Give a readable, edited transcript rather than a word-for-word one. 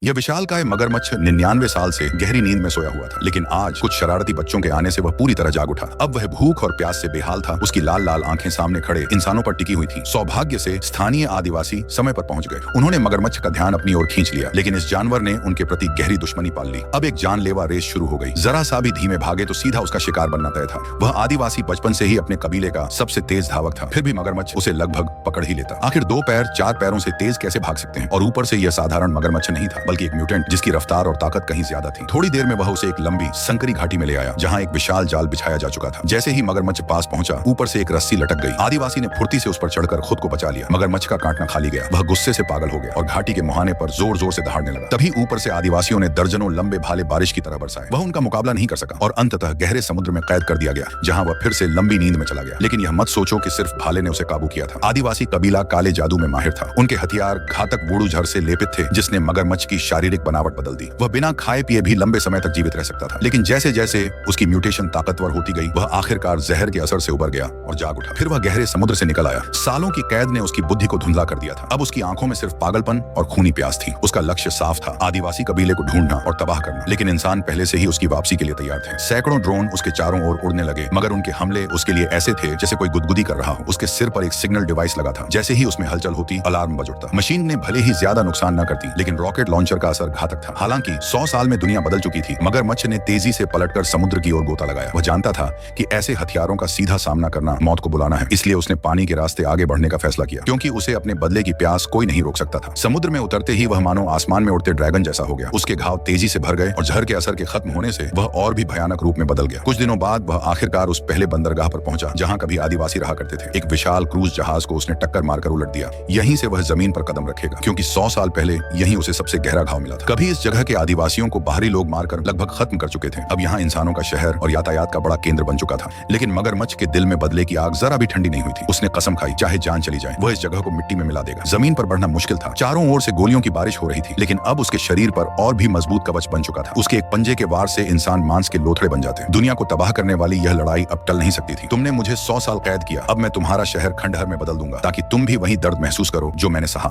यह विशालकाय मगरमच्छ 99 साल से गहरी नींद में सोया हुआ था, लेकिन आज कुछ शरारती बच्चों के आने से वह पूरी तरह जाग उठा। अब वह भूख और प्यास से बेहाल था। उसकी लाल लाल आंखें सामने खड़े इंसानों पर टिकी हुई थी। सौभाग्य से स्थानीय आदिवासी समय पर पहुंच गए। उन्होंने मगरमच्छ का ध्यान अपनी ओर खींच लिया, लेकिन इस जानवर ने उनके प्रति गहरी दुश्मनी पाल ली। अब एक जानलेवा रेस शुरू हो गई। जरा सा भी धीमे भागे तो सीधा उसका शिकार बनना तय था। वह आदिवासी बचपन से ही अपने कबीले का सबसे तेज धावक था, फिर भी मगरमच्छ उसे लगभग पकड़ ही लेता। आखिर 2 पैर 4 पैरों से तेज कैसे भाग सकते हैं? और ऊपर से यह साधारण मगरमच्छ नहीं था, बल्कि एक म्यूटेंट जिसकी रफ्तार और ताकत कहीं ज्यादा थी। थोड़ी देर में वह उसे एक लंबी संकरी घाटी में ले आया, जहां एक विशाल जाल बिछाया जा चुका था। जैसे ही मगरमच्छ पास पहुंचा, ऊपर से एक रस्सी लटक गई। आदिवासी ने फुर्ती से उस पर चढ़कर खुद को बचा लिया। मगरमच्छ का काटना खाली गया। वह गुस्से से पागल हो गया और घाटी के मुहाने पर जोर जोर से दहाड़ने लगा। तभी ऊपर से आदिवासियों ने दर्जनों लंबे भाले बारिश की तरह बरसाए। वह उनका मुकाबला नहीं कर सका और अंततः गहरे समुद्र में कैद कर दिया गया, जहां वह फिर से लंबी नींद में चला गया। लेकिन यह मत सोचो कि सिर्फ भाले ने उसे काबू किया था। आदिवासी कबीला काले जादू में माहिर था। उनके हथियार घातक वुडू झर से लेपित थे, जिसने मगरमच्छ की शारीरिक बनावट बदल दी। वह बिना खाए पिए भी लंबे समय तक जीवित रह सकता था, लेकिन जैसे जैसे उसकी म्यूटेशन ताकतवर होती गई, वह आखिरकार जहर के असर से उबर गया और जाग उठा। फिर वह गहरे समुद्र से निकल आया। सालों की कैद ने उसकी बुद्धि को धुंधला कर दिया था। अब उसकी आंखों में सिर्फ पागलपन और खूनी प्यास थी। उसका लक्ष्य साफ था, आदिवासी कबीले को ढूंढना और तबाह करना। लेकिन इंसान पहले से ही उसकी वापसी के लिए तैयार थे। सैकड़ों ड्रोन उसके चारों ओर उड़ने लगे, मगर उनके हमले उसके लिए ऐसे थे जैसे कोई गुदगुदी कर रहा हो। उसके सिर पर एक सिग्नल डिवाइस लगा था। जैसे ही उसमें हलचल होती, अलार्म बज उठता। मशीन ने भले ही ज्यादा नुकसान न करती, लेकिन रॉकेट लॉन्चर का असर घातक था। हालांकि 100 साल में दुनिया बदल चुकी थी, मगरमच्छ ने तेजी से पलटकर समुद्र की ओर गोता लगाया। वह जानता था कि ऐसे हथियारों का सीधा सामना करना मौत को बुलाना है, इसलिए उसने पानी के रास्ते आगे बढ़ने का फैसला किया, क्योंकि उसे अपने बदले की प्यास कोई नहीं रोक सकता था। समुद्र में उतरते ही वह मानो आसमान में उड़ते ड्रैगन जैसा हो गया। उसके घाव तेजी से भर गए और जहर के असर के खत्म होने से वह और भी भयानक रूप में बदल गया। कुछ दिनों बाद वह आखिरकार उस पहले बंदरगाह पर पहुंचा, जहां कभी आदिवासी रहा करते थे। एक विशाल क्रूज जहाज को उसने टक्कर मारकर उलट दिया। यहीं से वह जमीन पर कदम रखेगा, क्योंकि 100 साल पहले यहीं उसे सबसे गहरा घाव मिला था। कभी इस जगह के आदिवासियों को बाहरी लोग मारकर लगभग खत्म कर चुके थे। अब यहाँ इंसानों का शहर और यातायात का बड़ा केंद्र बन चुका था। लेकिन मगरमच्छ के दिल में बदले की आग जरा भी ठंडी नहीं हुई थी। उसने कसम खाई, चाहे जान चली जाए, वह इस जगह को मिट्टी में मिला देगा। जमीन पर बढ़ना मुश्किल था। चारों ओर से गोलियों की बारिश हो रही थी, लेकिन अब उसके शरीर पर और भी मजबूत कवच बन चुका था। उसके एक पंजे के वार से इंसान मांस के लोथड़े बन जाते। दुनिया को तबाह करने वाली यह लड़ाई अब टल नहीं सकती थी। तुमने मुझे 100 साल कैद किया, अब मैं तुम्हारा शहर खंडहर में बदल दूंगा, ताकि तुम भी वही दर्द महसूस करो जो मैंने सहा।